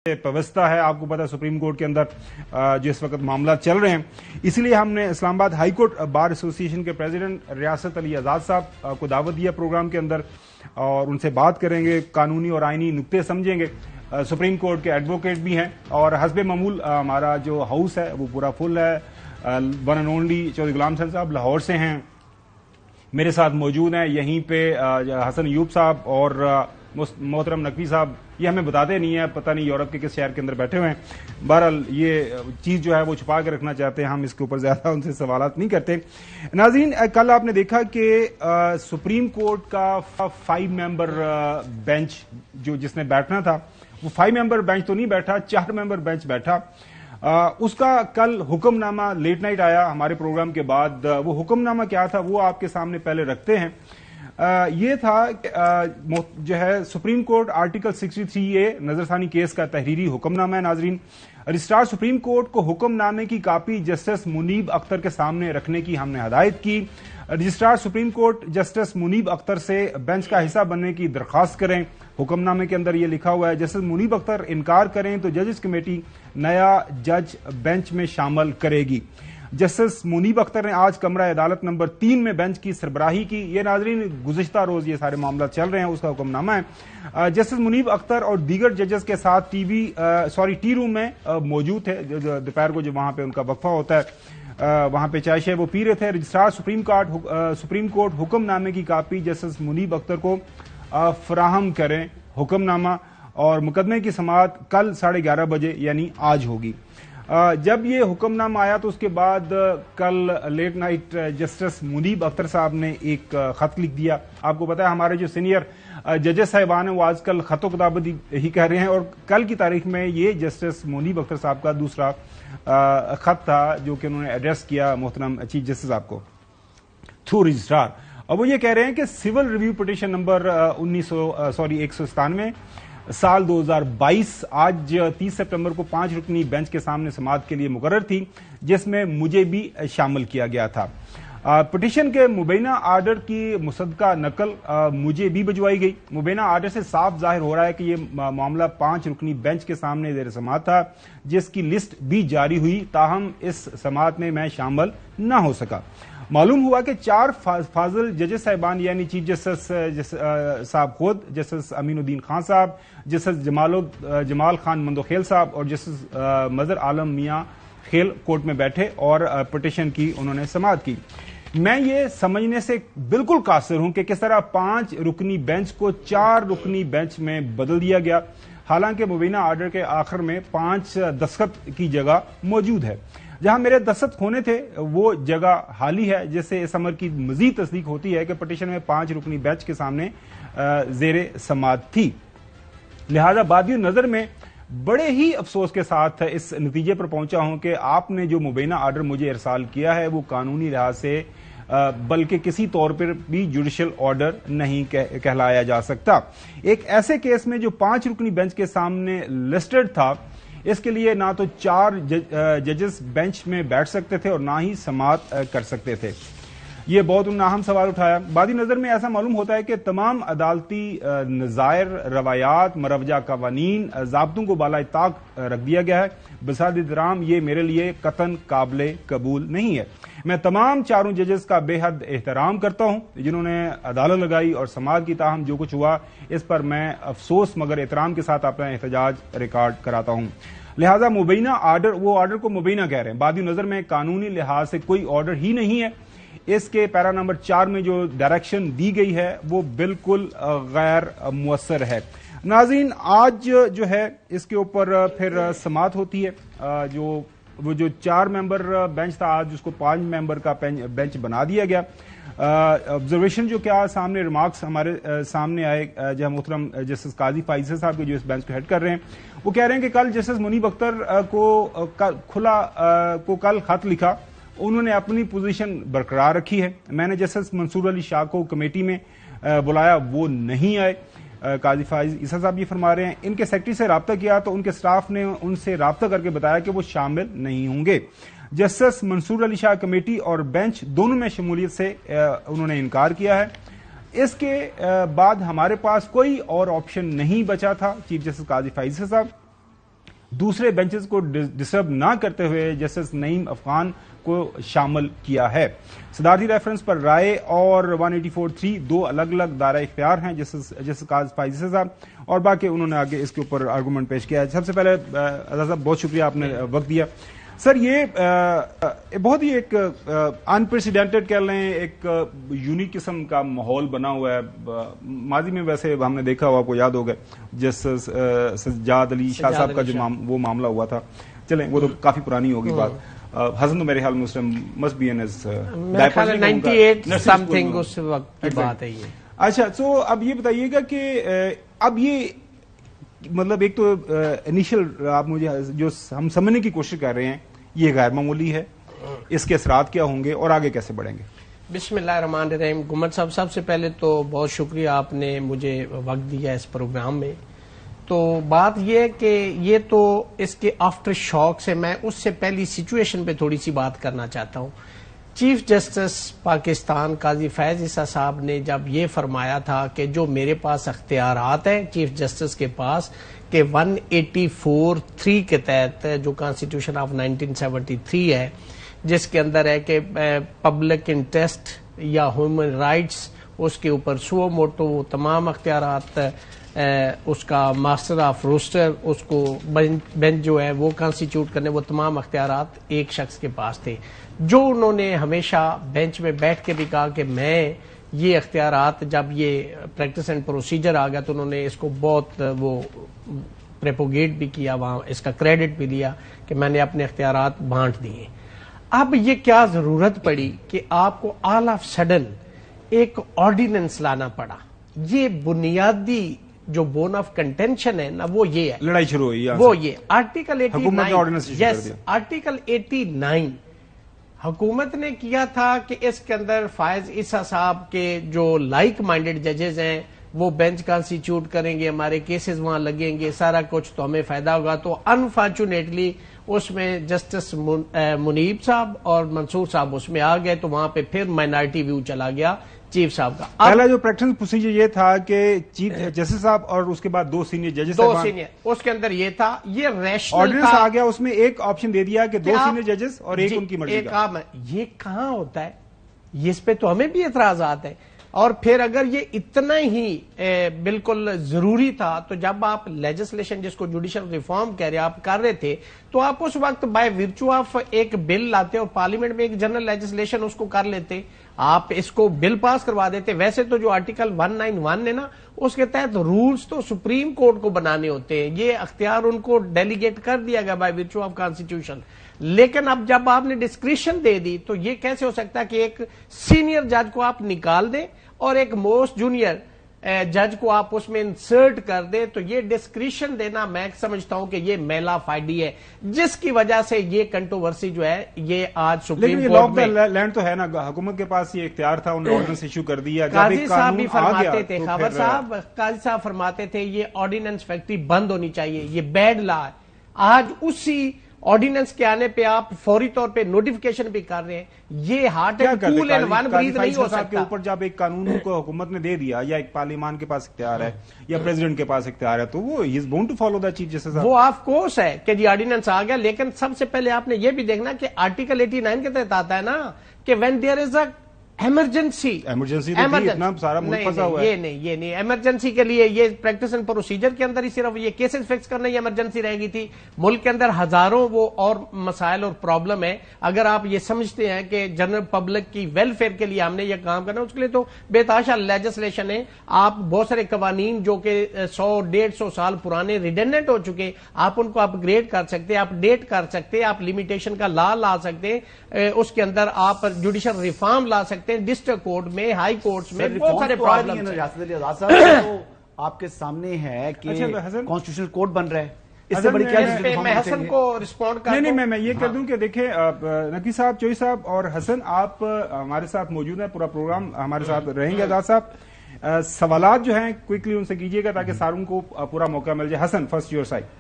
व्यवस्था है। आपको पता है सुप्रीम कोर्ट के अंदर जो इस वक्त मामला चल रहे हैं, इसलिए हमने Islamabad high court bar association के प्रेसिडेंट रियासत अली आज़ाद साहब को दावत दिया प्रोग्राम के अंदर और उनसे बात करेंगे, कानूनी और आईनी नुक्ते समझेंगे। सुप्रीम कोर्ट के एडवोकेट भी हैं और हस्बे मामूल हमारा जो हाउस है वो पूरा फुल है। वन एंड ओनली चौधरी गुलाम हसन साहब लाहौर से हैं, मेरे साथ मौजूद हैं। यहीं पे हसन अयूब साहब और मोहतरम नकवी साहब, ये हमें बताते नहीं है, पता नहीं यूरोप के किस शहर के अंदर बैठे हुए हैं। बहरहाल ये चीज़ जो है वो छुपा के रखना चाहते हैं, हम इसके ऊपर ज़्यादा उनसे सवालात नहीं करते। नाज़रीन, कल आपने देखा कि सुप्रीम कोर्ट का 5 मेंबर बेंच जो जिसने बैठना था वो 5 मेंबर बेंच तो नहीं बैठा, 4 मेंबर बेंच बैठा। उसका कल हुक्मनामा लेट नाइट आया हमारे प्रोग्राम के बाद। वो हुक्मनामा क्या था वो आपके सामने पहले रखते हैं। ये था जो है सुप्रीम कोर्ट आर्टिकल 63A नजरसानी केस का तहरीरी हुक्मनामा है। नाजरीन, रजिस्ट्रार सुप्रीम कोर्ट को हुक्मनामे की कापी जस्टिस मुनीब अख्तर के सामने रखने की हमने हदायत की। Registrar supreme court justice Munib Akhtar से बेंच का हिस्सा बनने की दरख्वास्त करें। हुक्मनामे के अंदर यह लिखा हुआ है, जस्टिस मुनीब अख्तर इनकार करें तो जजेस कमेटी नया जज बेंच में शामिल करेगी। जस्टिस मुनीब अख्तर ने आज कमरा अदालत नंबर 3 में बेंच की सरबराही की। ये नाजरीन गुज़िश्ता रोज ये सारे मामला चल रहे हैं, उसका हुक्मनामा है। जस्टिस मुनीब अख्तर और दीगर जजेस के साथ टी रूम में मौजूद थे। दोपहर को जो वहां पे उनका वक्फा होता है वहां पे चाय शाय वो पी रहे थे। रजिस्ट्रार सुप्रीम कोर्ट हुक्मनामे की कापी जस्टिस मुनीब अख्तर को फराहम करें। हुक्मनामा और मुकदमे की समाअत कल 11:30 बजे यानी आज होगी। जब ये हुक्मनामा आया तो उसके बाद कल late night justice Munib Akhtar साहब ने एक खत लिख दिया। आपको पता है हमारे जो सीनियर जजेस साहिबान हैं वो आजकल खतो किताबत ही कह रहे हैं और कल की तारीख में ये जस्टिस मुनीब अख्तर साहब का दूसरा खत था जो कि उन्होंने एड्रेस किया मोहतरम चीफ जस्टिस साहब को थ्रू रजिस्ट्रार। और वो ये कह रहे हैं कि सिविल रिव्यू पिटीशन नंबर 197 साल 2022 आज 30 सितंबर को 5 रुकनी बेंच के सामने समाअत के लिए मुकर्रर थी, जिसमें मुझे भी शामिल किया गया था। पिटीशन के मुबैना आर्डर की मुसद्दका नकल मुझे भी भिजवाई गई। मुबैना आर्डर से साफ जाहिर हो रहा है कि ये मामला 5 रुकनी बेंच के सामने ज़ेर समाअत था, जिसकी लिस्ट भी जारी हुई, ताहम इस समाअत में मैं शामिल न हो सका। मालूम हुआ कि 4 फाजिल जजेस साहिबान यानी चीफ जस्टिस साहब खुद, जस्टिस अमीनुद्दीन खान साहब, जस्टिस जमाल खान मंदोखेल साहब और जस्टिस मजर आलम मियां खेल कोर्ट में बैठे और पिटीशन की उन्होंने समाअत की। मैं ये समझने से बिल्कुल कासिर हूं कि किस तरह 5 रुकनी बेंच को 4 रुकनी बेंच में बदल दिया गया, हालांकि मुबीना आर्डर के आखिर में 5 दस्तखत की जगह मौजूद है। जहां मेरे दस्तखत होने थे वो जगह खाली है, जिससे इस अमर की मजीद तस्दीक होती है कि पिटीशन में 5 रुकनी बेंच के सामने जेर समाअत थी। लिहाजा बादी नजर में बड़े ही अफसोस के साथ इस नतीजे पर पहुंचा हूं कि आपने जो मुबैना आर्डर मुझे इरसाल किया है वो कानूनी लिहाज से बल्कि किसी तौर पर भी जुडिशियल ऑर्डर नहीं कहलाया जा सकता। एक ऐसे केस में जो 5 रुकनी बेंच के सामने लिस्टेड था, इसके लिए ना तो 4 जजेस बेंच में बैठ सकते थे और ना ही समाअत कर सकते थे। ये बहुत नाहम सवाल उठाया। बादी नजर में ऐसा मालूम होता है कि तमाम अदालती नज़ायर, रवायात, मरवजा कवानीन, ज़ाब्तों को बाला ताक रख दिया गया है। बिसाद इहतराम ये मेरे लिए कतन काबिल कबूल नहीं है। मैं तमाम 4 जजेस का बेहद एहतराम करता हूं जिन्होंने अदालत लगाई और समाज की ताहम जो कुछ हुआ इस पर मैं अफसोस मगर एहतराम के साथ अपना एहतजाज रिकॉर्ड कराता हूं। लिहाजा मुबैना आर्डर, वो आर्डर को मुबैना कह रहे हैं, बादी नजर में कानूनी लिहाज से कोई ऑर्डर ही नहीं है। इसके पैरा नंबर 4 में जो डायरेक्शन दी गई है वो बिल्कुल गैर मुअस्सर है। नाज़रीन, आज जो है इसके ऊपर फिर समाअत होती है। वो जो 4 मेंबर बेंच था आज उसको 5 मेंबर का बेंच बना दिया गया। ऑब्जर्वेशन जो क्या सामने रिमार्क्स हमारे सामने आए जहां मोहतरम जस्टिस काजी फाइज़ साहब के जो इस बेंच को हेड कर रहे हैं, वो कह रहे हैं कि कल जस्टिस मुनीब अख्तर को कल खत लिखा, उन्होंने अपनी पोजीशन बरकरार रखी है। मैंने जस्टिस मंसूर अली शाह को कमेटी में बुलाया, वो नहीं आए। काजी फाइज ईसा साहब ये फरमा रहे हैं इनके सेक्रेटरी से राब्ता किया तो उनके स्टाफ ने उनसे राब्ता करके बताया कि वो शामिल नहीं होंगे। जस्टिस मंसूर अली शाह कमेटी और बेंच दोनों में शमूलियत से उन्होंने इनकार किया है। इसके बाद हमारे पास कोई और ऑप्शन नहीं बचा था। चीफ जस्टिस काजी फाइज साहब دوسرے بینچز کو ڈسٹرب نہ کرتے ہوئے جسٹس نعیم افغان کو شامل کیا ہے۔ صدارتی ریفرنس پر رائے اور 184(3) دو الگ الگ دائرہ اختیار ہیں جسٹس قاضی فائز صاحب، اور باقی انہوں نے آگے اس کے اوپر آرگومنٹ پیش کیا ہے۔ سب سے پہلے اعزاز صاحب بہت شکریہ، آپ نے وقت دیا۔ سر، یہ بہت ہی ایک انپریسیڈنٹڈ کہہ لیں، ایک یونیک قسم کا ماحول بنا ہوا ہے۔ ماضی میں ویسے ہم نے دیکھا ہوا، آپ کو یاد ہوگا جسٹس سجاد علی شاہ صاحب کا جو وہ معاملہ ہوا تھا، چلیں وہ تو کافی پرانی ہوگی بات۔ حسن تو میرے خیال میں اس time must be in as 98 something اس وقت کی بات ہے یہ۔ اچھا، تو اب یہ بتائیے گا کہ اب یہ مطلب ایک تو انیشل آپ مجھے جو ہم سمجھنے کی کوشش کر رہے ہیں یہ غیر معمولی ہے، اس کے اثرات کیا ہوں گے اور آگے کیسے بڑھیں گے؟ بسم اللہ الرحمن الرحیم۔ گمر صاحب، سب سے پہلے تو بہت شکریہ، آپ نے مجھے وقت دیا اس پروگرام میں۔ تو بات یہ ہے کہ یہ تو اس کے آفٹر شاک سے میں اس سے پہلی سچویشن پہ تھوڑی سی بات کرنا چاہتا ہوں۔ چیف جسٹس پاکستان قاضی فیض عیسیٰ صاحب نے جب یہ فرمایا تھا کہ جو میرے پاس اختیارات ہیں چیف جسٹس کے پاس کہ 184(3) کے تحت جو کانسٹیٹیوشن آف 1973 ہے، جس کے اندر ہے کہ پبلک انٹرسٹ یا ہیومن رائٹس، اس کے اوپر سو موٹو تمام اختیارات، اس کا ماسٹر آف روسٹر، اس کو بینچ جو ہے وہ کانسٹیٹیوٹ کرنے، وہ تمام اختیارات ایک شخص کے پاس تھے، جو انہوں نے ہمیشہ بینچ میں بیٹھ کے بھی کہا کہ میں یہ اختیارات، جب یہ پریکٹس اینڈ پروسیجر آ گیا تو انہوں نے اس کو بہت وہ پریپوگیٹ بھی کیا، وہاں اس کا کریڈٹ بھی لیا کہ میں نے اپنے اختیارات بانٹ دیے۔ اب یہ کیا ضرورت پڑی کہ آپ کو آل آف سڈن ایک آرڈیننس لانا پڑا؟ یہ بنیادی جو بون آف کنٹینشن ہے نا، وہ یہ ہے، لڑائی شروع ہوئی وہ یہ آرٹیکل 89 آرٹیکل 89 حکومت نے کیا تھا کہ اس کے اندر فائز عیسیٰ صاحب کے جو لائک مائنڈڈ ججز ہیں وہ بینچ کانسٹیٹیوٹ کریں گے، ہمارے کیسز وہاں لگیں گے، سارا کچھ تو ہمیں فائدہ ہوگا۔ تو انفارچونیٹلی اس میں جسٹس منیب صاحب اور منصور صاحب اس میں آ گئے، تو وہاں پہ پھر مائنارٹی ویو چلا گیا چیف صاحب کا۔ پہلا جو پریکٹس پروسیجر یہ تھا کہ چیف جسٹس صاحب اور اس کے بعد دو سینئر ججز، دو سینئر، اس کے اندر یہ تھا، یہ ریشنل آرڈیننس آ گیا، اس میں ایک آپشن دے دیا کہ دو سینئر ججز اور ایک ان کی مرضی کا۔ یہ کہاں ہوتا ہے؟ اس پہ تو ہمیں بھی اعتراضات ہیں۔ اور پھر اگر یہ اتنا ہی بالکل ضروری تھا تو جب آپ لیجسلیشن، جس کو جوڈیشل ریفارم کہہ رہے آپ کر رہے تھے، تو آپ اس وقت بائی ورچو آف ایک بل لاتے اور پارلیمنٹ میں ایک جنرل لیجسلیشن اس کو کر لیتے، آپ اس کو بل پاس کروا دیتے۔ ویسے تو جو آرٹیکل 191 ہے نا، اس کے تحت رولز تو سپریم کورٹ کو بنانے ہوتے ہیں، یہ اختیار ان کو ڈیلیگیٹ کر دیا گیا بائی ورچو آف کانسٹیٹیوشن۔ لیکن اب جب آپ نے ڈسکریشن دے دی تو یہ کیسے ہو سکتا ہے کہ ایک سینئر جج کو آپ نکال دیں اور ایک موسٹ جونیئر جج کو آپ اس میں انسرٹ کر دیں؟ تو یہ ڈسکریشن دینا میں سمجھتا ہوں کہ یہ میلا فائڈی ہے، جس کی وجہ سے یہ کنٹروورسی جو ہے یہ آج سپریم کورٹ میں۔ لیکن لینڈ تو ہے نا، حکومت کے پاس یہ اختیار تھا، انہوں نے آرڈیننس ایشو کر دیا۔ قاضی صاحب بھی فرماتے تھے، خاور صاحب، قاضی صاحب فرماتے تھے یہ آرڈیننس فیکٹری بند ہونی چاہیے، یہ بیڈ لا ہے۔ آج اسی آرڈیننس کے آنے پہ آپ فوری طور پہ نوٹیفیکیشن بھی کر رہے ہیں، یہ heart and cool and one breath نہیں ہو سکتا۔ کے اوپر جب ایک قانون کو حکومت نے دے دیا، یا ایک پارلیمان کے پاس اختیار ہے یا پریزیڈنٹ کے پاس اختیار ہے، تو وہ ہی is bound to follow the chief justice. وہ آف کورس ہے کہ جی آرڈیننس آ گیا، لیکن سب سے پہلے آپ نے یہ بھی دیکھنا کہ آرٹیکل 89 کے تحت آتا ہے نا کہ when there is a emergency سارا ملک پھنسا ہوا ہے۔ یہ نہیں ایمرجنسی کے لیے یہ پریکٹس اینڈ پروسیجر کے اندر ہی صرف یہ کیسز فکس کرنا ہی ایمرجنسی رہ گئی تھی۔ ملک کے اندر ہزاروں وہ اور مسائل اور پرابلم ہے۔ اگر آپ یہ سمجھتے ہیں کہ جنرل پبلک کی ویلفیئر کے لیے ہم نے یہ کام کرنا، اس کے لیے تو بے تحاشا لیجسلیشن ہے۔ آپ بہت سارے قوانین جو کہ 100-150 سال پرانے ریڈنڈنٹ ہو چکے، آپ ان کو اپ گریڈ کر سکتے، اپ ڈیٹ کر سکتے، آپ لمیٹیشن کا لا سکتے، اس کے اندر آپ جوڈیشل ریفارم لا سکتے، ڈسٹرکٹ کورٹ میں، ہائی کورٹس میں بہت سارے پرابلم ہیں۔ آپ کے سامنے ہے کہ کانسٹیٹیوشنل کوڈ بن رہا ہے، اس سے بڑی کیا میں حسن کو رسپونڈ کر نہیں میں یہ کہہ دوں کہ دیکھیں نقوی صاحب، چوئی صاحب اور حسن، آپ ہمارے ساتھ موجود ہیں، پورا پروگرام ہمارے ساتھ رہیں گے۔ اعزاز صاحب، سوالات جو ہیں کوئکلی ان سے کیجیے گا تاکہ ساروں کو پورا موقع مل جائے۔ حسن، فرسٹ یور سائڈ۔